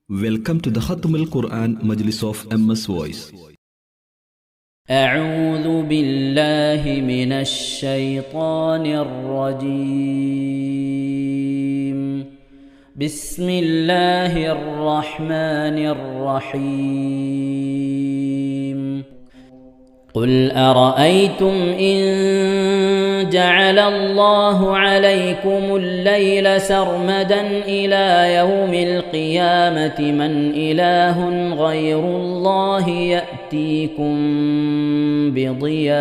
Welcome to the Khatm al-Quran Majlis of MS Voice. أعوذ بالله من الشيطان الرجيم. بسم الله الرحمن الرحيم. قل أرأيتم إن جعل الله عليكم الليل سرمدا إلى يوم القيامة من إله غير الله يأتيكم بضياء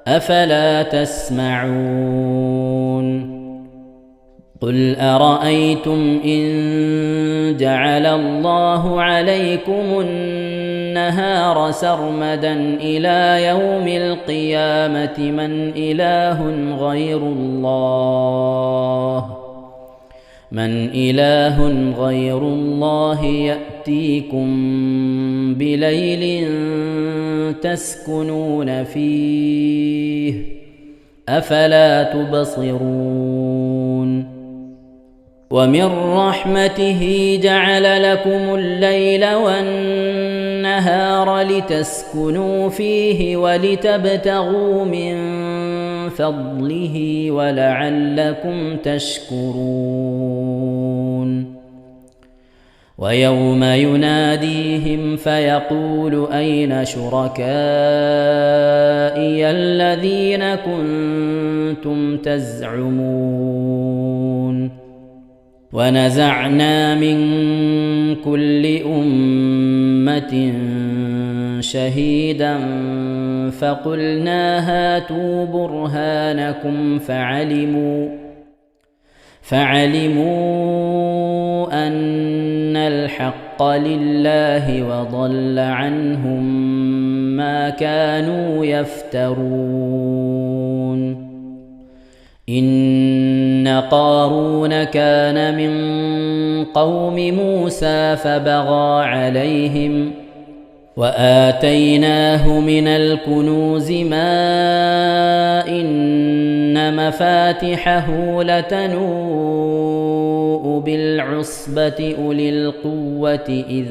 أفلا تسمعون. قل أرأيتم إن جعل الله عليكم النهار سرمدا إلى يوم القيامة من إله غير الله يأتيكم بليل تسكنون فيه أفلا تبصرون. ومن رحمته جعل لكم الليل والنهار لتسكنوا فيه ولتبتغوا من فضله ولعلكم تشكرون. ويوم يناديهم فيقول أين شركائي الذين كنتم تزعمون. ونزعنا من كل أمة شهيدا فقلنا هاتوا برهانكم فعلموا أن الحق لله وضل عنهم ما كانوا يفترون. إن قارون كان من قوم موسى فبغى عليهم وآتيناه من الكنوز ما إن مفاتحه لتنوء بالعصبة أولي القوة إذ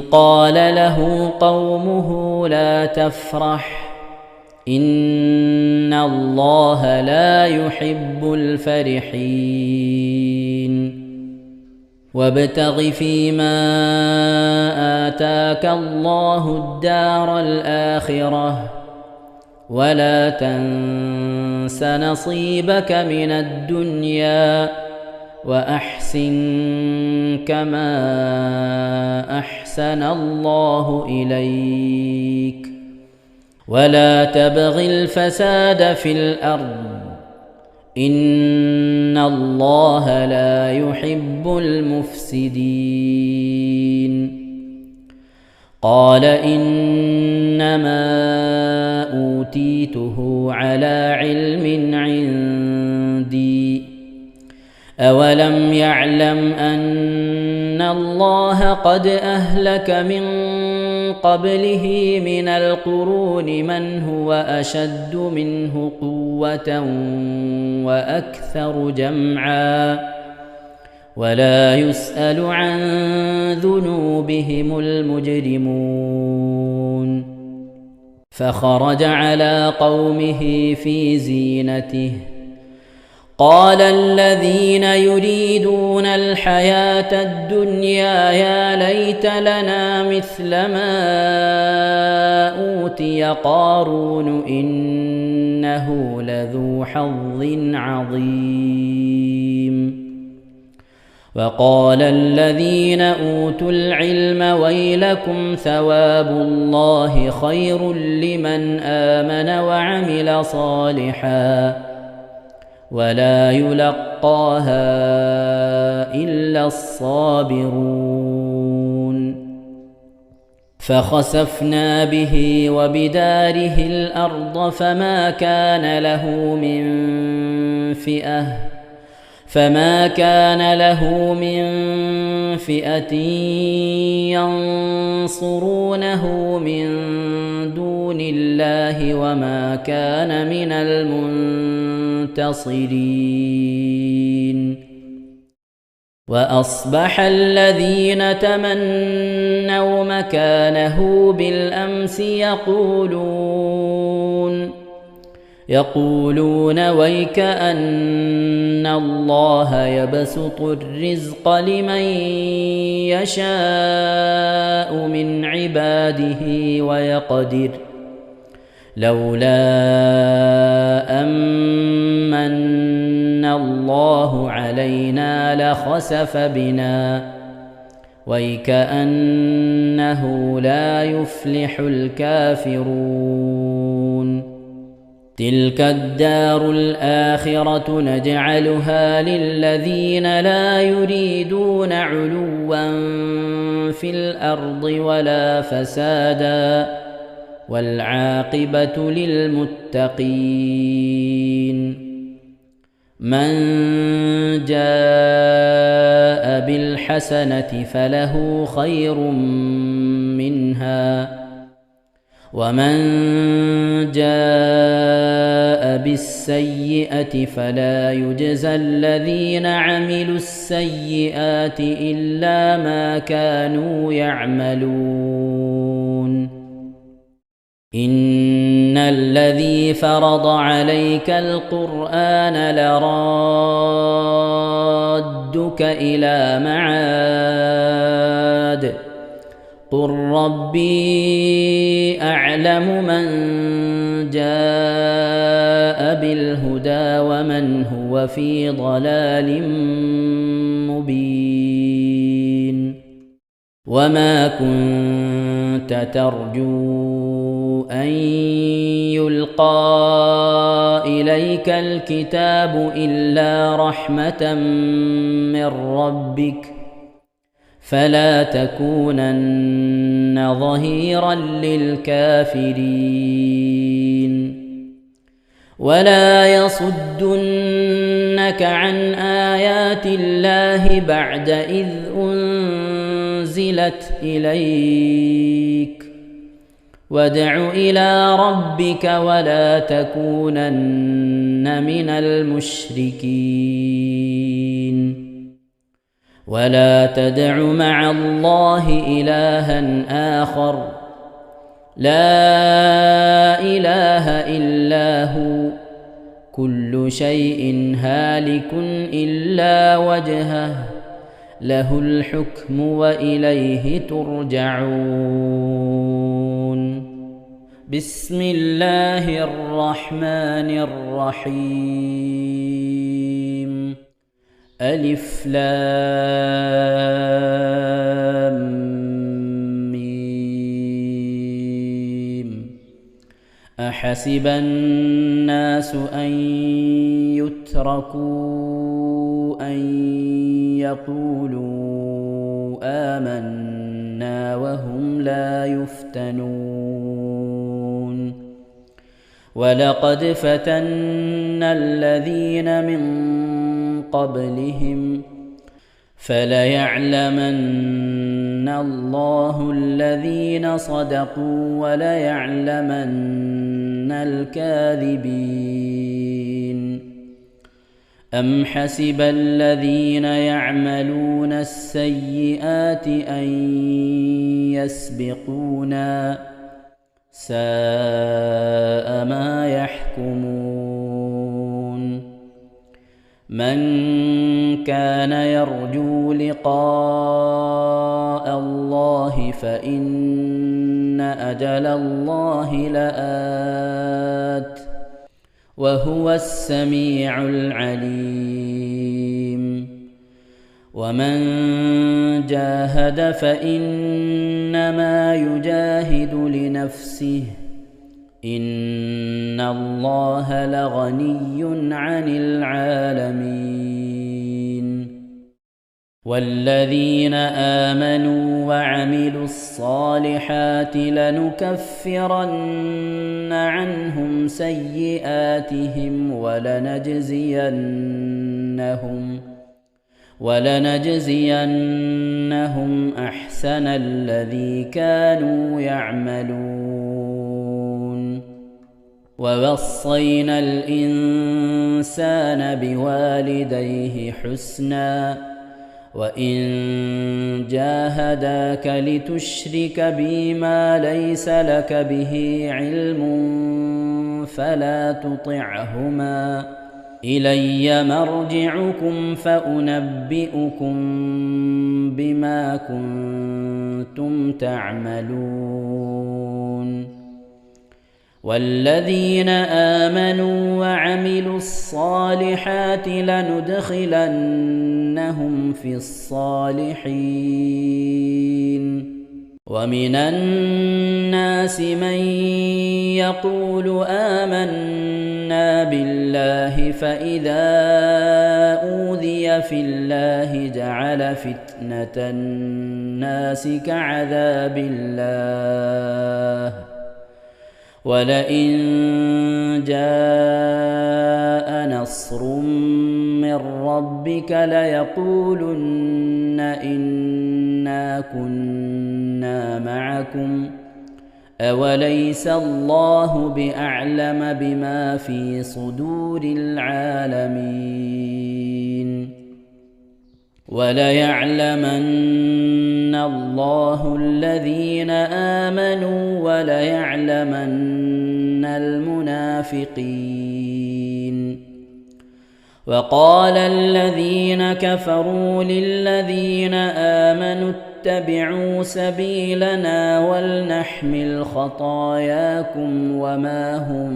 قال له قومه لا تفرح إن الله لا يحب الفرحين. وابتغ فيما آتاك الله الدار الآخرة ولا تنس نصيبك من الدنيا وأحسن كما أحسن الله إليك ولا تبغ الفساد في الأرض إن الله لا يحب المفسدين. قال إنما أوتيته على علم عندي أولم يعلم أن الله قد أهلك من قبله من القرون من هو أشد منه قوة وأكثر جمعا ولا يسأل عن ذنوبهم المجرمون. فخرج على قومه في زينته قال الذين يريدون الحياة الدنيا يا ليت لنا مثل ما أوتي قارون إنه لذو حظ عظيم. وقال الذين أوتوا العلم ويلكم ثواب الله خير لمن آمن وعمل صالحا ولا يلقاها إلا الصابرون. فخسفنا به وبداره الأرض فما كان له من فما كان له من فئة ينصرونه من دون الله وما كان من المنتصرين. وأصبح الذين تمنوا مكانه بالأمس يقولون ويك أن الله يبسط الرزق لمن يشاء من عباده ويقدر لولا أمن الله علينا لخسف بنا ويكأنه لا يفلح الكافرون. تلك الدار الآخرة نجعلها للذين لا يريدون علوا في الأرض ولا فسادا والعاقبة للمتقين. من جاء بالحسنة فله خير منها ومن جاء بالسيئة فلا يجزى الذين عملوا السيئات إلا ما كانوا يعملون. إن الذي فرض عليك القرآن لرادك إلى معاد قل ربي أعلم من جاء بالهدى ومن هو في ضلال مبين. وما كنت ترجو أن يلقى إليك الكتاب إلا رحمة من ربك فلا تكونن ظهيرا للكافرين. ولا يصدنك عن آيات الله بعد إذ أنزلت إليك وادع إلى ربك ولا تكونن من المشركين. ولا تدع مع الله إلها آخر لا إله إلا هو كل شيء هالك إلا وجهه له الحكم وإليه ترجعون. بسم الله الرحمن الرحيم. ألف لام ميم. أحسب الناس أن يتركوا أن يقولوا آمنا وهم لا يفتنون. ولقد فتنا الذين من قبلهم فليعلمن الله الذين صدقوا وليعلمن الكاذبين. أم حسب الذين يعملون السيئات أن يسبقونا ساء ما يحكمون. من كان يرجو لقاء الله فإن أجل الله لآت وهو السميع العليم. ومن جاهد فإنما يجاهد لنفسه إن الله لغني عن العالمين. والذين آمنوا وعملوا الصالحات لنكفرن عنهم سيئاتهم ولنجزينهم ولنجزينهم أحسن الذي كانوا يعملون ووصينا الإنسان بوالديه حسنا وإن جاهداك لتشرك بي ما ليس لك به علم فلا تطعهما إلي مرجعكم فأنبئكم بما كنتم تعملون والذين آمنوا وعملوا الصالحات لندخلنهم في الصالحين ومن الناس من يقول آمنا بالله فإذا أوذي في الله جعل فتنة الناس كعذاب الله ولئن جاء نصر من ربك ليقولن إنا كنا معكم أوليس الله بأعلم بما في صدور العالمين وليعلمن الله الذين آمنوا وليعلمن المنافقين وقال الذين كفروا للذين آمنوا اتبعوا سبيلنا ولنحمل خطاياكم وما هم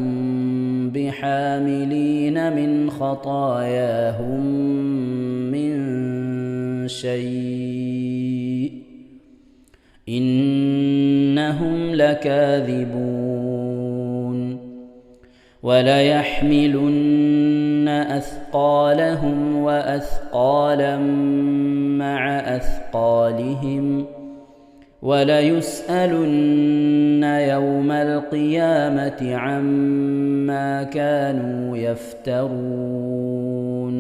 بحاملين من خطاياهم من شيء إنهم لكاذبون وليحملن أثقالهم وأثقالا مع أثقالهم وليسألن يوم القيامة عما كانوا يفترون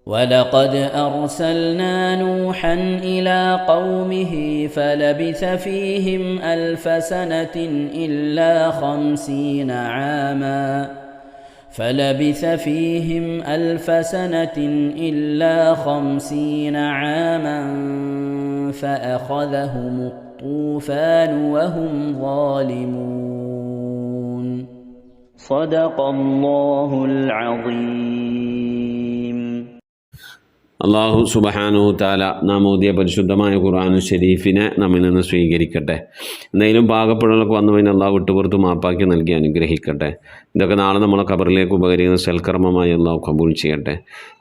ولقد أرسلنا نوحا إلى قومه فلبث فيهم 1000 سنة إلا 50 عاما فأخذهم الطوفان وهم ظالمون صدق الله العظيم. അള്ളാഹു സുബ്ഹാനഹു തആല നാം ഓതിയ പരിശുദ്ധമായ ഖുർആനുൽ ശരീഫിനെ നമ്മിൽ നിന്ന് സ്വീകരിക്കട്ടെ. എന്തെങ്കിലും പാകപ്പിഴകളൊക്കെ വന്നു കഴിഞ്ഞാൽ അള്ളാഹു വിട്ടുപുറത്ത് മാപ്പാക്കി നൽകി അനുഗ്രഹിക്കട്ടെ. ഇതൊക്കെ നാളെ നമ്മളെ ഖബറിലേക്ക് ഉപകരിക്കുന്ന സൽക്കർമ്മമായി അള്ളാഹു കബൂൽ ചെയ്യട്ടെ.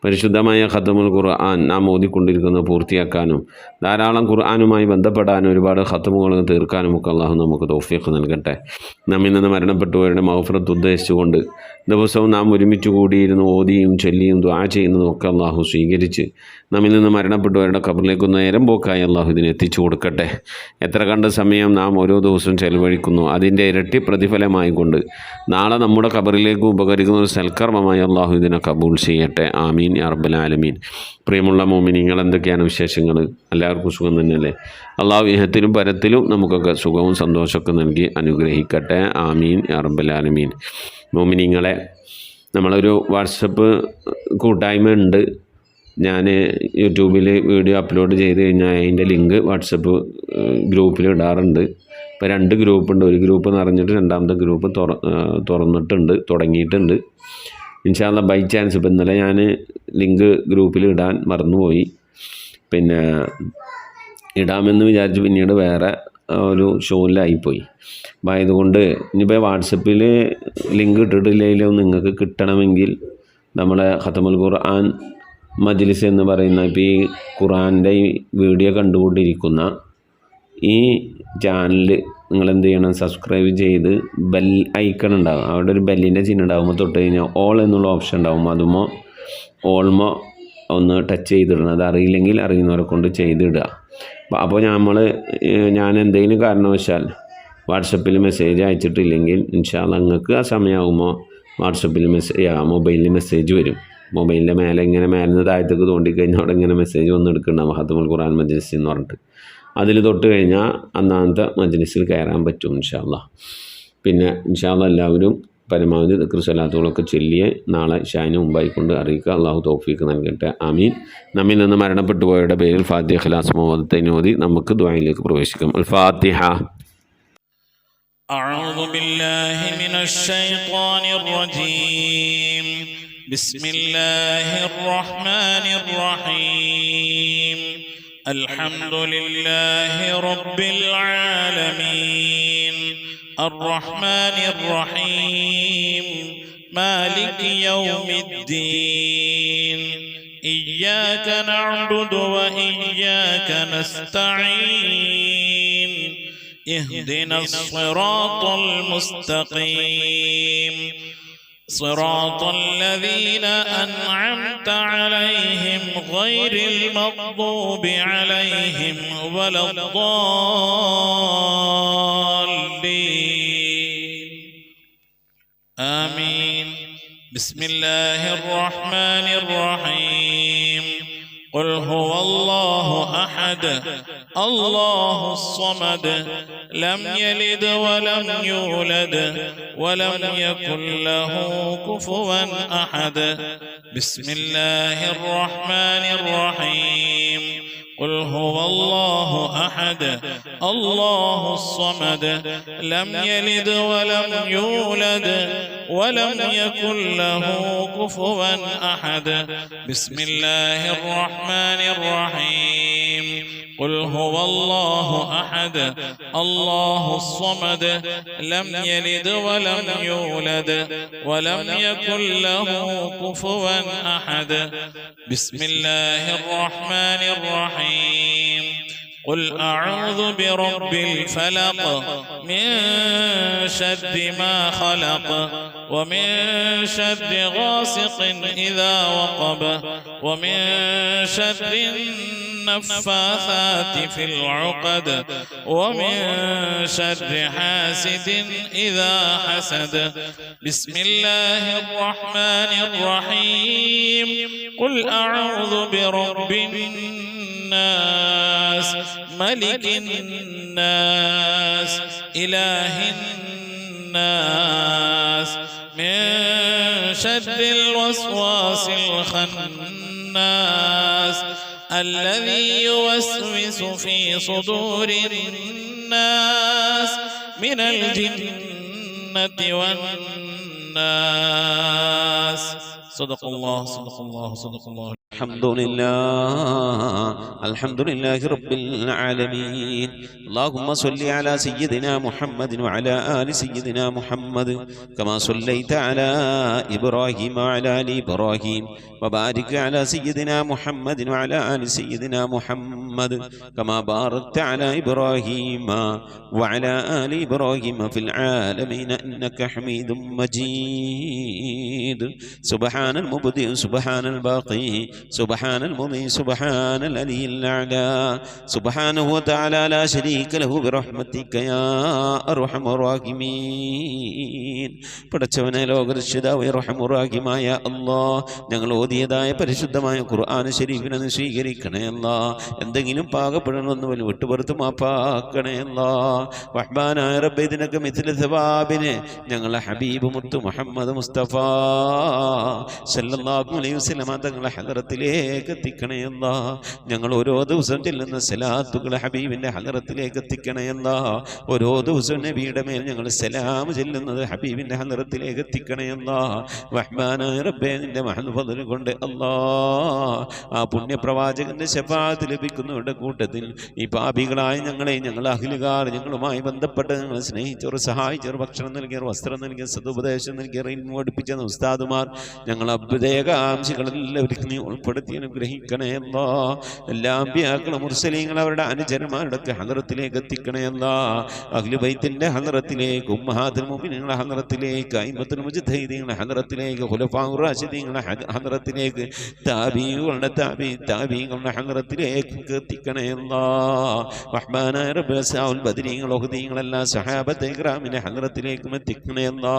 പരിശുദ്ധമായ ഖത്മുൽ ഖുർആൻ നാം ഓതിക്കൊണ്ടിരിക്കുന്നത് പൂർത്തിയാക്കാനും ധാരാളം ഖുർആനുമായി ബന്ധപ്പെടാനും ഒരുപാട് ഖത്മുകൾ തീർക്കാനും ഒക്കെ അള്ളാഹു നമുക്ക് തൗഫീഖ് നൽകട്ടെ. നമ്മിൽ നിന്ന് മരണപ്പെട്ടുവരുടെ മഗ്ഫിറത്ത് ഉദ്ദേശിച്ചുകൊണ്ട് ദിവസവും നാം ഒരുമിച്ച് കൂടിയിരുന്ന് ഓതിയും ചൊല്ലിയും ദുആ ചെയ്യുന്നതും ഒക്കെ അള്ളാഹു സ്വീകരിച്ച് നമ്മിൽ നിന്ന് മരണപ്പെട്ടവരുടെ ഖബറിലേക്ക് നേരം പോക്കായി അള്ളാഹു ഇതിനെ എത്തിച്ചു കൊടുക്കട്ടെ. എത്ര കണ്ട സമയം നാം ഓരോ ദിവസവും ചെലവഴിക്കുന്നു അതിൻ്റെ ഇരട്ടി പ്രതിഫലമായി കൊണ്ട് നാളെ നമ്മുടെ ഖബറിലേക്ക് ഉപകരിക്കുന്ന ഒരു സൽക്കർമ്മമായി അള്ളാഹു ഇതിനെ കബൂൽ ചെയ്യട്ടെ. ആമീൻ യാ റബ്ബൽ ആലമീൻ. പ്രിയമുള്ള മോമിനീങ്ങൾ, എന്തൊക്കെയാണ് വിശേഷങ്ങൾ? എല്ലാവർക്കും സുഖം തന്നെയല്ലേ? അള്ളാഹു ഇഹത്തിലും പരത്തിലും നമുക്കൊക്കെ സുഖവും സന്തോഷമൊക്കെ നൽകി അനുഗ്രഹിക്കട്ടെ. ആമീൻ യാ റബ്ബൽ ആലമീൻ. മോമിനീങ്ങളെ, നമ്മളൊരു വാട്സപ്പ് കൂട്ടായ്മ ഉണ്ട്. ഞാൻ യൂട്യൂബിൽ വീഡിയോ അപ്ലോഡ് ചെയ്ത് കഴിഞ്ഞാൽ അതിൻ്റെ ലിങ്ക് വാട്സപ്പ് ഗ്രൂപ്പിൽ ഇടാറുണ്ട്. ഇപ്പോൾ 2 ഗ്രൂപ്പുണ്ട്. ഒരു ഗ്രൂപ്പ് നിറഞ്ഞിട്ട് രണ്ടാമത്തെ ഗ്രൂപ്പ് തുടങ്ങിയിട്ടുണ്ട്. ഇൻഷാ അല്ലാഹ് ബൈ ചാൻസ് ഇപ്പോൾ ഇന്നലെ ഞാൻ ലിങ്ക് ഗ്രൂപ്പിൽ ഇടാൻ മറന്നുപോയി. പിന്നെ ഇടാമെന്ന് വിചാരിച്ച് പിന്നീട് വേറെ ഒരു ഷോയിലായിപ്പോയി. അപ്പോൾ ആയതുകൊണ്ട് ഇനിയിപ്പോൾ വാട്സപ്പിൽ ലിങ്ക് ഇട്ടിട്ടില്ലെങ്കിലും നിങ്ങൾക്ക് കിട്ടണമെങ്കിൽ നമ്മളെ ഖത്മുൽ ഖുർആൻ മജ്ലിസ് എന്ന് പറയുന്ന ഇപ്പോൾ ഈ ഖുർആൻ്റെ ഈ വീഡിയോ കണ്ടുകൊണ്ടിരിക്കുന്ന ഈ ചാനൽ നിങ്ങളെന്ത് ചെയ്യണം? സബ്സ്ക്രൈബ് ചെയ്ത് ബെൽ ഐക്കൺ ഉണ്ടാകും. അവിടെ ഒരു ബെല്ലിൻ്റെ ചിഹ്നം ഉണ്ടാകുമ്പോൾ തൊട്ട് കഴിഞ്ഞാൽ ഓൾ എന്നുള്ള ഓപ്ഷൻ ഉണ്ടാകും. അതുമോ ഓൾമോ ഒന്ന് ടച്ച് ചെയ്തിടണം. അത് അറിയില്ലെങ്കിൽ അറിയുന്നവരെ കൊണ്ട് ചെയ്തിടുക. അപ്പോൾ ഞാൻ എന്തെങ്കിലും കാരണവശാൽ വാട്സപ്പിൽ മെസ്സേജ് അയച്ചിട്ടില്ലെങ്കിൽ ഇൻഷാ അല്ലാഹ് നിങ്ങൾക്ക് ആ സമയമാകുമ്പോൾ വാട്സപ്പിൽ മൊബൈലിൽ മെസ്സേജ് വരും. മൊബൈലിൻ്റെ മേലെ ഇങ്ങനെ മേലെ നിന്ന് താഴത്തേക്ക് തോണ്ടിക്കഴിഞ്ഞാൽ അവിടെ ഇങ്ങനെ മെസ്സേജ് വന്ന് എടുക്കുന്നുണ്ടാവും ഖത്മുൽ ഖുർആൻ മജ്ലിസ് എന്ന് പറഞ്ഞിട്ട്. അതിൽ തൊട്ട് കഴിഞ്ഞാൽ അന്നാമത്തെ മജ്ലിസിൽ കയറാൻ പറ്റും ഇൻഷാ അല്ലാഹ്. പിന്നെ ഇൻഷാ അല്ലാഹ് എല്ലാവരും പരമാവധി ദിക്ർ സ്വലാത്തുകളൊക്കെ ചൊല്ലിയ നാളെ ഇശാഇന് മുമ്പായിക്കൊണ്ട് അറിയിക്കുക. അള്ളാഹു തൗഫീഖ് നൽകട്ടെ. ആമീൻ. നമ്മിൽ നിന്ന് മരണപ്പെട്ടു പോയവരുടെ പേരിൽ ഫാത്തിഹ ഖിലാസ് മുവദ്ദത്തൈൻ ഓതി നമുക്ക് ദുആയിലേക്ക് പ്രവേശിക്കാം. അൽ ഫാത്തിഹ. أعوذ بالله من الشيطان الرجيم. بسم الله الرحمن الرحيم. الحمد لله رب العالمين الرحمن الرحيم مالك يوم الدين إياك نعبد وإياك نستعين اهدنا الصراط المستقيم صراط الذين أنعمت عليهم غير المغضوب عليهم ولا الضالين آمين. بسم الله الرحمن الرحيم. قل هو الله أحد الله الصمد لم يلد ولم يولد ولم يكن له كفوا أحد. بسم الله الرحمن الرحيم. قل هو الله أحد الله الصمد لم يلد ولم يولد ولم يكن له كفوا أحد. بسم الله الرحمن الرحيم. قل هو الله أحد الله الصمد لم يلد ولم يولد ولم يكن له كفوا أحد. بسم الله الرحمن الرحيم. قل أعوذ برب الفلق من شر ما خلق ومن شر غاسق إذا وقب ومن شر النفاثات في العقد ومن شر حاسد إذا حسد. بسم الله الرحمن الرحيم. قل أعوذ برب الناس ملك الناس إله الناس من شر الوسواس الخناس الذي يوسوس في صدور الناس من الجنة والناس. صدق الله صدق الله صدق الله. الحمد لله رب العالمين. اللهم صل على سيدنا محمد وعلى آل سيدنا محمد كما صليت على إبراهيم وعلى آل إبراهيم وبارك على سيدنا محمد وعلى آل سيدنا محمد كما باركت على إبراهيم وعلى آل إبراهيم في العالمين إنك حميد مجيد. سبحان المبدئ سبحان الباقي سبحان المضي سبحان العلي الأعلى سبحانه وتعالى لا شريك له برحمتك يا أرحم الراحمين. പടച്ചവനെ ലോകരക്ഷിതാവേ റഹ്മാനുറഹീമായ അല്ലാഹ്, ഞങ്ങൾ ഓതിയതായ പരിശുദ്ധമായ ഖുർആൻ ശരീഫിനെ സ്വീകരിക്കണേ അല്ലാഹ്. എന്തെങ്കിലും പാകപ്പെടണമെന്ന് വലിയ വിട്ടുപുറത്ത് മാപ്പാക്കണേ അല്ലാഹ്. റഹ്മാനായ റബ്ബേ, ഇതിനൊക്കെ മിഥില സവാബിനെ ഞങ്ങളെ ഹബീബ് മുത്ത് മുഹമ്മദ് മുസ്തഫ സല്ലല്ലാഹു അലൈഹി വസല്ലമ തങ്ങളെ ഹദറത്തിലേക്ക് എത്തിക്കണേ അല്ലാഹ്. ഞങ്ങൾ ഓരോ ദിവസം ചെല്ലുന്ന സലാത്തുകൾ ഹബീബിൻ്റെ ഹദറത്തിലേക്ക് എത്തിക്കണേ അല്ലാഹ്. ഓരോ ദിവസവും നബിയുടെ മേൽ ഞങ്ങൾ സലാം ചെല്ലുന്നത് ഹബീബിൻ്റെ ഹദറത്തിലേക്ക് എത്തിക്കണേ അല്ലാഹ്. റഹ്മാനായ റബ്ബേ, നിന്റെ മഹദ് ഫദ്ൽ കൊണ്ട് അല്ലാഹ് ആ പുണ്യപ്രവാചകന്റെ ശഫാഅത്ത് ലഭിക്കുന്നവരുടെ കൂട്ടത്തിൽ ഈ പാപികളായ ഞങ്ങളെ, ഞങ്ങൾ അഹ്ലുകാർ, ഞങ്ങളുമായി ബന്ധപ്പെട്ട് ഞങ്ങളെ സ്നേഹിച്ചവർ, സഹായിച്ചവർ, ഭക്ഷണം നൽകിയവർ, വസ്ത്രം നൽകിയവർ, സദുപദേശം നൽകിയവർ, ഇൽമു പഠിപ്പിച്ച ഉസ്താദുമാർ, ഞങ്ങൾ അഭ്യുദയകാംക്ഷികളെല്ലാവരും നീ ഉൾപ്പെടുത്തി അനുഗ്രഹിക്കണേ അല്ലാ. എല്ലാ അമ്പിയാക്കളും മുർസലീങ്ങൾ അവരുടെ അനുചരന്മാരുടെ ഹദറത്തിലേക്ക് എത്തിക്കണേ അല്ലാ. അഹ്ലു ബൈത്തിന്റെ ഹദറത്തിലേക്ക്, ഉമ്മഹാത്തുൽ മുഅ്മിനീങ്ങളുടെ ഹദറത്തിലേക്ക്, അയിമ്മത്തുൽ മുജ്തഹിദീങ്ങളുടെ ഹദറത്തിലേക്ക്, ഖുലഫാഉർ റാഷിദീങ്ങളുടെ ഹദറത്തിലേക്ക്, താബീങ്ങളുടെ താബീങ്ങളുടെ ഹദറത്തിലേക്ക് എത്തിക്കണേ അല്ലാ. റഹ്മാനായ റബ്ബേ സഅൽ ബദരീങ്ങൾ ഉഹദീങ്ങളെല്ലാം സഹാബത്തെ ഇക്റാമിന്റെ ഹദറത്തിലേക്കും എത്തിക്കണേ അല്ലാ.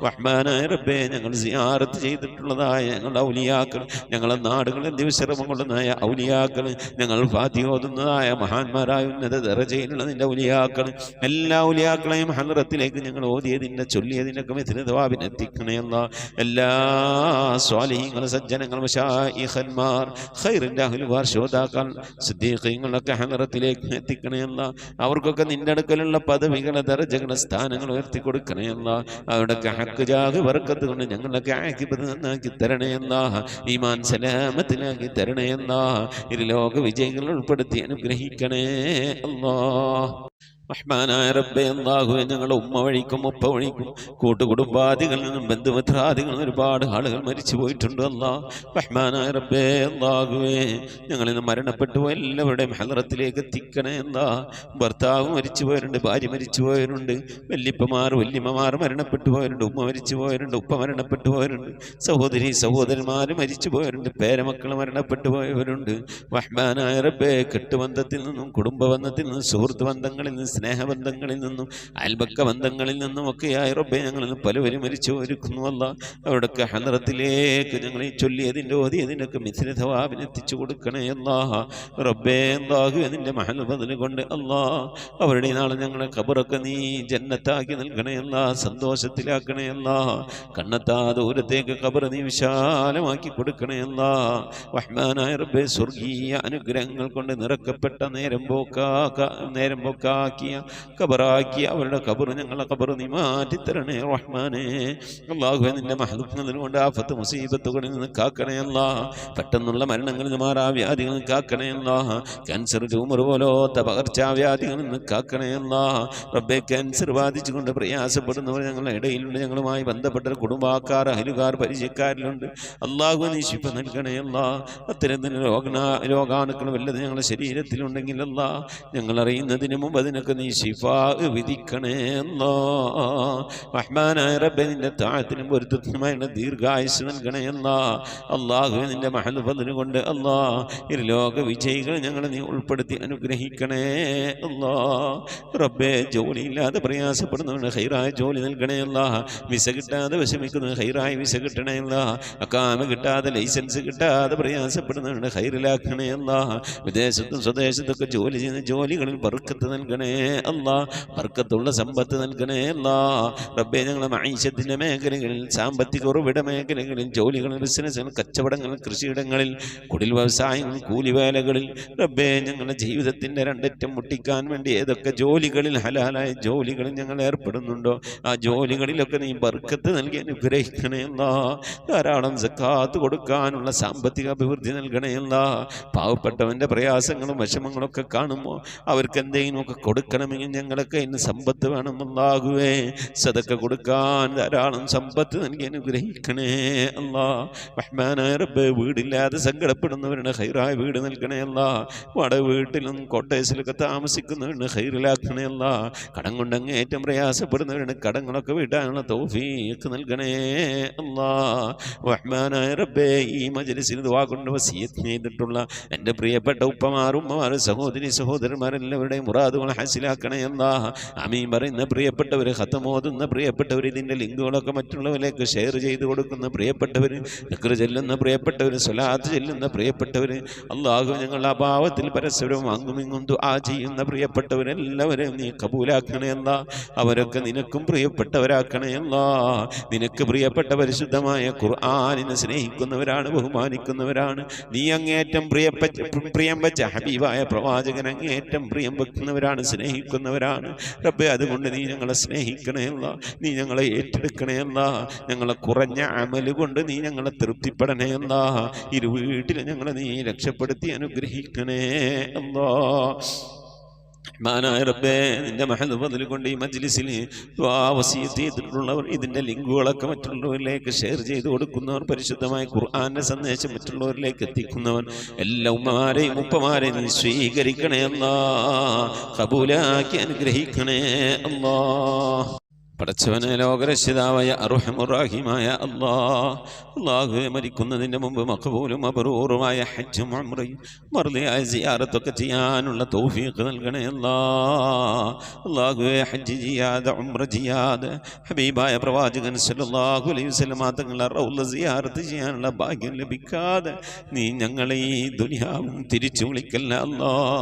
റഹ്മാനായ റബ്ബേ ഞങ്ങൾ സിയാറത്ത് ചെയ്തിട്ടുള്ളതായ ഞങ്ങളുടെ ഔലിയാക്കൾ, ഞങ്ങളുടെ നാടുകളിൽ ദിവസരമം കൊള്ളുന്നതായ ഔലിയാക്കൾ, ഞങ്ങൾ ഫാത്തിഹ ഓതുന്നതായ മഹാന്മാരായ ഉന്നത ദറജയിലുള്ള നിന്റെ ഔലിയാക്കൾ, എല്ലാ ഔലിയാക്കളെയും ഹദറത്തിലേക്ക് ഞങ്ങൾ ഓതിയതിൻ്റെ ചൊല്ലിയതിനൊക്കെ മിഥില തവാബിന് എത്തിക്കണേ അല്ലാ. എല്ലാ സ്വാലിഹീങ്ങൾ, സജ്ജനങ്ങൾ, മശായിഖന്മാർ, ഖൈറിൻ്റെ അഹ്ലുകാർ, ശോതാക്കൾ, സിദ്ദീഖീങ്ങളൊക്കെ ഹദറത്തിലേക്ക് എത്തിക്കണേ അല്ലാ. അവർക്കൊക്കെ നിന്റെ അടുക്കലുള്ള പദവികളെ, ദറജകളെ, സ്ഥാനങ്ങൾ ഉയർത്തി കൊടുക്കണേ അല്ലാ. അവരുടെയൊക്കെ ഹക്ക് ജാഹ് ബർക്കത്ത് കൊണ്ട് ഞങ്ങളൊക്കെ ആക്കിബത് നന്നാക്കി തരണേ അല്ലാ. ഈമാൻ സലാമത്തിലാക്കി തരണേ അല്ലാ. ഇരുലോക വിജയികൾ ഉൾപ്പെടുത്തി അനുഗ്രഹിക്കണേ അല്ലാ. റഹ്മാനായ റബ്ബേ അല്ലാഹുവേ, ഞങ്ങളുടെ ഉമ്മ വഴിക്കും ഉപ്പ വഴിക്കും കൂട്ടുകുടുംബാദികളിൽ നിന്നും ബന്ധുമിത്രാദികളിൽ നിന്നും ഒരുപാട് ആളുകൾ മരിച്ചു പോയിട്ടുണ്ട് അല്ലാ. റഹ്മാനായ റബ്ബേ അല്ലാഹുവേ, ഞങ്ങളിൽ നിന്ന് മരണപ്പെട്ടു പോയ എല്ലാവരുടെയും ഹദറത്തിലേക്ക് എത്തിക്കണേ അല്ലാ. ഭർത്താവ് മരിച്ചു പോയവരുണ്ട്, ഭാര്യ മരിച്ചു പോയവരുണ്ട്, വല്യപ്പമാർ വല്യമ്മമാർ മരണപ്പെട്ടു പോയവരുണ്ട്, ഉമ്മ മരിച്ചു പോയവരുണ്ട്, ഉപ്പ മരണപ്പെട്ടു പോയവരുണ്ട്, സഹോദരി സഹോദരന്മാർ മരിച്ചു പോയവരുണ്ട്, പേരമക്കൾ മരണപ്പെട്ടു പോയവരുണ്ട്. റഹ്മാനായ റബ്ബേ, കെട്ടുബന്ധത്തിൽ നിന്നും കുടുംബബന്ധത്തിൽ നിന്നും സുഹൃത്ത് ബന്ധങ്ങളിൽ നിന്നും സ്നേഹബന്ധങ്ങളിൽ നിന്നും അയൽപക്ക ബന്ധങ്ങളിൽ നിന്നും ഒക്കെയായി റബ്ബേ ഞങ്ങളിൽ നിന്ന് പലവരും മരിച്ചു ഒരുക്കുന്നു അല്ല. അവിടൊക്കെ ഹദറത്തിലേക്ക് ഞങ്ങൾ ഈ ചൊല്ലിയതിൻ്റെ ഓതിയതിനൊക്കെ മിഥില തവാബിന് എത്തിച്ചു കൊടുക്കണേ അല്ലാ. റബ്ബേ അല്ലാഹു അതിൻ്റെ മഹൽ ബദല് കൊണ്ട് അല്ലാ, അവരുടെ നാളെ ഞങ്ങളെ ഖബറൊക്കെ നീ ജന്നത്താക്കി നൽകണേ അല്ലാ, സന്തോഷത്തിലാക്കണേ അല്ലാ. കണ്ണെത്താ ദൂരത്തേക്ക് ഖബർ നീ വിശാലമാക്കി കൊടുക്കണേ അല്ലാ. റഹ്മാനായ റബ്ബേ, സ്വർഗീയ അനുഗ്രഹങ്ങൾ കൊണ്ട് നിറക്കപ്പെട്ട നേരം പോക്കാക്കിയ ഖബറാക്കിയ അവരുടെ ഖബർ, ഞങ്ങളെ ഖബർ നീ മാറ്റിത്തരണേ റഹ്മാനേ. അല്ലാഹുവേ, നിന്റെ മഹ്ദൂഖ് കൊണ്ട് ആഫത്ത് മുസീബത്തുകളിൽ നിന്ന് കാക്കണേ അല്ലാ. പെട്ടെന്നുള്ള മരണങ്ങളിൽ നിന്ന് മാറാവ്യാധികളിൽ നിന്ന് കാക്കണേ അല്ലാ. ക്യാൻസർ, ട്യൂമർ പോലോത്ത പകർച്ചാവ്യാധികളിൽ നിന്ന് കാക്കണേ അല്ലാ. റബ്ബേ, ക്യാൻസർ ബാധിച്ചുകൊണ്ട് പ്രയാസപ്പെടുന്നവർ ഞങ്ങളുടെ ഇടയിലുണ്ട്, ഞങ്ങളുമായി ബന്ധപ്പെട്ട കുടുംബക്കാർ, അയലുകാർ, പരിചയക്കാരിലുണ്ട്. അല്ലാഹു നീ ശിഫ നൽകണേ അല്ലാ. അത്തരത്തിന് രോഗാണുക്കൾ വല്ലത് ഞങ്ങളുടെ ശരീരത്തിലുണ്ടെങ്കിൽ അല്ലാ, ഞങ്ങൾ അറിയുന്നതിന് മുമ്പ് അതിനൊക്കെ നീ ശിഫാ വിധിക്കണേ അല്ലാ. റഹ്മാനായ റബ്ബേ, നിന്റെ താഴത്തിനും പൊരുത്തത്തിനുമായുള്ള ദീർഘായുസ് നൽകണേ അല്ലാ. അല്ലാഹുവേ, നിന്റെ മഹൽ ഫദ്ല് കൊണ്ട് അല്ലാ, ഇരുലോക വിജയികൾ ഞങ്ങളെ നീ ഉൾപ്പെടുത്തി അനുഗ്രഹിക്കണേ അല്ലാ. റബ്ബേ, ജോലിയില്ലാതെ പ്രയാസപ്പെടുന്നവന് ഹൈറായ ജോലി നൽകണേ അല്ലാ. വിസ കിട്ടാതെ വിഷമിക്കുന്നത് ഹൈറായ വിസ കിട്ടണേ അല്ലാ. അക്കാമ കിട്ടാതെ ലൈസൻസ് കിട്ടാതെ പ്രയാസപ്പെടുന്നവന് ഹൈറിലാക്കണേ അല്ലാ. വിദേശത്തും സ്വദേശത്തൊക്കെ ജോലി ചെയ്യുന്ന ജോലികളിൽ ബർക്കത്ത് നൽകണേ അല്ലാ. ബർക്കത്തുള്ള സമ്പത്ത് നൽകണേ അല്ലാ. റബ്ബേ, ഞങ്ങളെ മഈശത്തിന്റെ മേഖലകളിൽ, സാമ്പത്തിക ഉറവിട മേഖലകളിൽ, ജോലികളിൽ, ബിസിനസ്സുകൾ, കച്ചവടങ്ങൾ, കൃഷിയിടങ്ങളിൽ, കുടിൽ വ്യവസായങ്ങൾ, കൂലിവേലകളിൽ റബ്ബേ, ഞങ്ങളുടെ ജീവിതത്തിന്റെ രണ്ടറ്റം മുട്ടിക്കാൻ വേണ്ടി ഏതൊക്കെ ജോലികളിൽ, ഹലാലായ ജോലികളിൽ ഞങ്ങൾ ഏർപ്പെടുന്നുണ്ടോ ആ ജോലികളിലൊക്കെ നീ ബർക്കത്ത് നൽകി അനുഗ്രഹിക്കണേ അല്ലാ. ധാരാളം സക്കാത്ത് കൊടുക്കാനുള്ള സാമ്പത്തിക അഭിവൃദ്ധി നൽകണേ അല്ലാ. പാവപ്പെട്ടവന്റെ പ്രയാസങ്ങളും വിഷമങ്ങളൊക്കെ കാണുമ്പോൾ അവർക്ക് എന്തെങ്കിലുമൊക്കെ കൊടുക്കണമെങ്കിൽ ഞങ്ങളൊക്കെ ഇന്ന് സമ്പത്ത് വേണം അല്ലാഹുവേ. സദക്ക കൊടുക്കാൻ ധാരാളം സമ്പത്ത് നൽകി അനുഗ്രഹിക്കണേ അല്ലാ. റഹ്മാനായ റബ്ബേ, വീടില്ലാതെ സങ്കടപ്പെടുന്നവരുടെ ഹൈറായ വീട് നൽകണേ അല്ലാ. വാടക വീട്ടിലും കോട്ടേഴ്സിലൊക്കെ താമസിക്കുന്നവരുടെ ഹൈറിലാക്കണേ അല്ലാ. കടം കൊണ്ട് അങ്ങേറ്റം പ്രയാസപ്പെടുന്നവരുടെ കടങ്ങളൊക്കെ വീട്ടാനുള്ള തൗഫീഖ് നൽകണേ അല്ലാ. റഹ്മാനായ റബ്ബേ, ഈ മജ്‌ലിസിൽ ദുആ കൊണ്ട് വസിയത്ത് ചെയ്തിട്ടുള്ള എൻ്റെ പ്രിയപ്പെട്ട ഉപ്പമാർ, ഉമ്മമാർ, സഹോദരി സഹോദരന്മാരെല്ലാവരുടെയും മുറാദുകൾ ഹാസിലാക്കണേ അല്ലാ. ആമീൻ പറയുന്ന പ്രിയപ്പെട്ടവർ, ഖത്മോതുന്ന പ്രിയപ്പെട്ടവർ, ഇതിൻ്റെ ലിങ്കുകളൊക്കെ മറ്റുള്ളവരിലേക്ക് ഷെയർ ചെയ്ത് കൊടുക്കുന്ന പ്രിയപ്പെട്ടവർ, ദിക്ർ ചെല്ലുന്ന പ്രിയപ്പെട്ടവർ, സ്വലാത്ത് ചെല്ലുന്ന പ്രിയപ്പെട്ടവർ, അല്ലാഹു ഞങ്ങളുടെ അഭാവത്തിൽ പരസ്പരം അങ്ങുമിങ്ങും ദുആ ചെയ്യുന്ന പ്രിയപ്പെട്ടവരെല്ലാവരെയും നീ കബൂലാക്കണേ അല്ലാ. അവരൊക്കെ നിനക്കും പ്രിയപ്പെട്ടവരാക്കണേ അല്ലാ. നിനക്ക് പ്രിയപ്പെട്ട പരിശുദ്ധമായ ഖുർആനിനെ സ്നേഹിക്കുന്നവരാണ്, ബഹുമാനിക്കുന്നവരാണ്. നീ അങ്ങേറ്റം പ്രിയം വെച്ച ഹബീബായ പ്രവാചകൻ അങ്ങേറ്റം പ്രിയം വെക്കുന്നവരാണ്, സ്നേഹിക്കുന്നവരാണ് റബ്ബേ. അതുകൊണ്ട് നീ ഞങ്ങളെ സ്നേഹിക്കണേ അല്ലാ. നീ ഞങ്ങളെ ഏറ്റെടുക്കണേ അല്ലാ. ഞങ്ങളെ കുറഞ്ഞ അമല് കൊണ്ട് നീ ഞങ്ങളെ തൃപ്തിപ്പെടണേ അല്ലാ. ഇരു വീട്ടിൽ ഞങ്ങളെ നീ രക്ഷപ്പെടുത്തി അനുഗ്രഹിക്കണേ അല്ലാ. മാനായ റബ്ബേ, നിന്റെ മഹദ് ഫദ്ൽ കൊണ്ട് ഈ മജ്ലിസിൽ ദുആ വസിയത്ത് ചെയ്തിട്ടുള്ളവർ, ഇതിൻ്റെ ലിങ്കുകളൊക്കെ മറ്റുള്ളവരിലേക്ക് ഷെയർ ചെയ്ത് കൊടുക്കുന്നവർ, പരിശുദ്ധമായ ഖുർആന്റെ സന്ദേശം മറ്റുള്ളവരിലേക്ക് എത്തിക്കുന്നവർ, എല്ലാ ഉമ്മമാരെയും ഉപ്പമാരെയും നീ സ്വീകരിക്കണേ അല്ലാ, ഖബൂലാക്കി അനുഗ്രഹിക്കണേ അല്ലാ. പടച്ചവനെ, ലോകരക്ഷിതാവായ അർഹമുർ-റഹീമായ അല്ലാഹുവേ, മരിക്കുന്നതിൻ്റെ മുമ്പ് മഖബൂലും മബ്റൂറുമായ ഹജ്ജും ഉംറയും മർദിയായ സിയാറത്തൊക്കെ ചെയ്യാനുള്ള തൗഫീഖ് നൽകണേ അല്ലാഹുവേ. ഹജ്ജ് ചെയ്യാതെ ഉംറ ചെയ്യാതെ ഹബീബായ പ്രവാചകൻ സല്ലല്ലാഹു അലൈഹി വസല്ലം തങ്ങളുടെ റൗള സിയാറത്ത് ചെയ്യാനുള്ള ഭാഗ്യം ലഭിക്കാതെ നീ ഞങ്ങളെ ഈ ദുനിയാവും തിരിച്ചു വിളിക്കല്ല അല്ലാഹ്.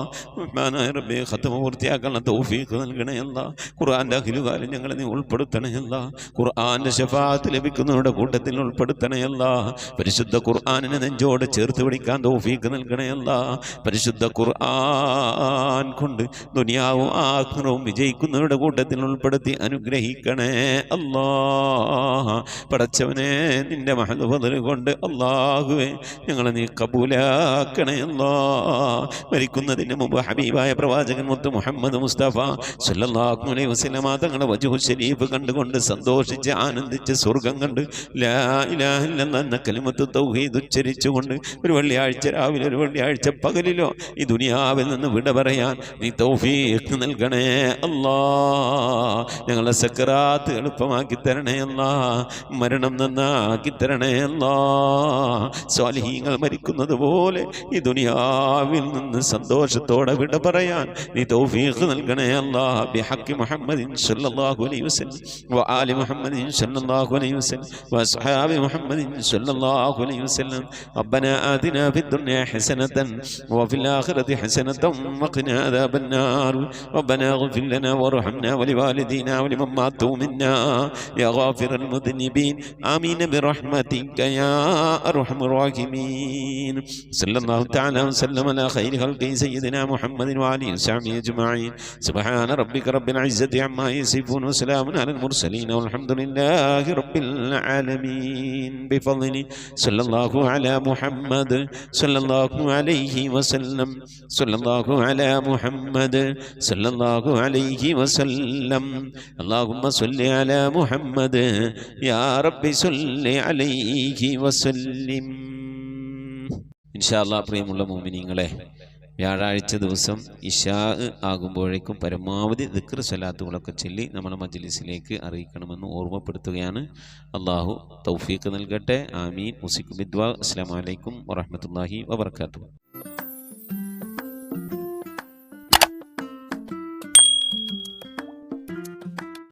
റബ്ബേ, ഖത്മ പൂർത്തിയാക്കാനുള്ള തൗഫീഖ് നൽകണേ അല്ലാഹ്. ഖുർആന്റെ അഖിലുകാരൻ ഞങ്ങളെ നീ ഉൾപ്പെടുത്തണേ അല്ലാഹ്. ഖുർആന്റെ ശഫാഅത്ത് ലഭിക്കുന്നവരുടെ കൂട്ടത്തിൽ ഉൾപ്പെടുത്തണേ അല്ലാഹ്. പരിശുദ്ധ ഖുർആനിനെ നെഞ്ചോട് ചേർത്ത് പിടിക്കാൻ തൗഫീഖ് നൽകണേ അല്ലാഹ്. പരിശുദ്ധ ഖുർആൻ കൊണ്ട് ദുനിയാവും ആഖിറവും വിജയിക്കുന്നവരുടെ കൂട്ടത്തിൽ ഉൾപ്പെടുത്തി അനുഗ്രഹിക്കണേ അല്ലാഹ്. പടച്ചവനെ, നിന്റെ മഹദ് ഫദ്ൽ കൊണ്ട് അല്ലാഹുവേ ഞങ്ങളെ നീ കബൂലാക്കണേ അല്ലാഹ്. മരിക്കുന്നതിന് മുമ്പ് ഹബീബായ പ്രവാചകൻ മുത്ത് മുഹമ്മദ് മുസ്തഫ സല്ലല്ലാഹു അലൈഹി വസല്ലം തങ്ങളുടെ വജ്ഹു ശരീഫ് കണ്ടുകൊണ്ട് സന്തോഷിച്ച് ആനന്ദിച്ച് സ്വർഗം കണ്ട് ലാ ഇലാഹ ഇല്ലല്ലാഹ് എന്ന കലിമത്ത് തൗഹീദ് ഉച്ചരിച്ചുകൊണ്ട് ഒരു വെള്ളിയാഴ്ച രാവിലെ ഒരു വെള്ളിയാഴ്ച പകലിലോ ഈ ദുനിയാവിൽ നിന്ന് വിട പറയാൻ നീ തൗഫീഖ് നൽകണേ അല്ലാഹ്. ഞങ്ങളെ സക്കറാത്ത് എളുപ്പമാക്കി തരണേ അല്ലാഹ്. മരണം നന്നാക്കി തരണേ അല്ലാഹ്. സ്വാലിഹീങ്ങൾ മരിക്കുന്നത് പോലെ ഈ ദുനിയാവിൽ നിന്ന് സന്തോഷത്തോടെ വിട പറയാൻ നീ തൗഫീഖ് നൽകണേ അല്ലാഹ്. ബിഹഖി മുഹമ്മദിൻ സല്ലല്ലാഹു അലൈഹി വസല്ലം വആലി മുഹമ്മദിൻ സല്ലല്ലാഹു അലൈഹി വസല്ലം വഅസ്ഹാബി മുഹമ്മദിൻ സല്ലല്ലാഹു അലൈഹി വസല്ലം. റബ്ബനാ ആതിനാ ഫിദ്ദുനിയാ ഹസനതൻ വഫിൽ ആഖിറതി ഹസനതൻ വഖിനാ അദാബന്നാർ. റബ്ബനാ ഇഗ്ഫിർ ലനാ വർഹംനാ വലിവാലിദീനാ വലിമൻ മാതു മിന്നാ യാ ഗാഫിറൽ മുദ്നിബീൻ. ആമീൻ ബിറഹ്മതിക യാ അർഹമർ റഹീമീൻ. സല്ലല്ലാഹു തആല വസല്ലം അലാ ഖൈരി ഖൽഖി സയ്യിദിനാ മുഹമ്മദിൻ വഅലിഹി വസഹ്ബിഹി അജ്മഈൻ. സുബ്ഹാന റബ്ബിക റബ്ബിൽ ഇസ്സതി അമ്മാ യസിഫൂൻ വസലാമുൻ അലൽ മുർസലീൻ വൽഹംദുലില്ലാഹി റബ്ബിൽ ആലമീൻ. ബിഫദ്ലി സല്ലല്ലാഹു അലാ മുഹമ്മദ് സല്ലല്ലാഹു അലൈഹി വസല്ലം. സല്ലല്ലാഹു അലാ മുഹമ്മദ് സല്ലല്ലാഹു അലൈഹി വസല്ലം. അല്ലാഹുമ്മ സ്വല്ലി അലാ മുഹമ്മദ് യാ റബ്ബി സ്വല്ലി അലൈഹി വസല്ലിം. ഇൻഷാ അല്ലാഹ്. പ്രിയമുള്ള മുഅ്മിനീങ്ങളെ, വ്യാഴാഴ്ച ദിവസം ഇശാ ആകുമ്പോഴേക്കും പരമാവധി ദിക്ർ സ്വലാത്തുകളൊക്കെ ചൊല്ലി നമ്മുടെ മജ്ലിസിലേക്ക് അറിയിക്കണമെന്ന് ഓർമ്മപ്പെടുത്തുകയാണ്. അള്ളാഹു തൗഫീഖ് നൽകട്ടെ. ആമീൻ. മുസിക് ബിദ്വാ. അസ്സലാമു അലൈക്കും വറഹ്മത്തുള്ളാഹി വബറകാതുഹു.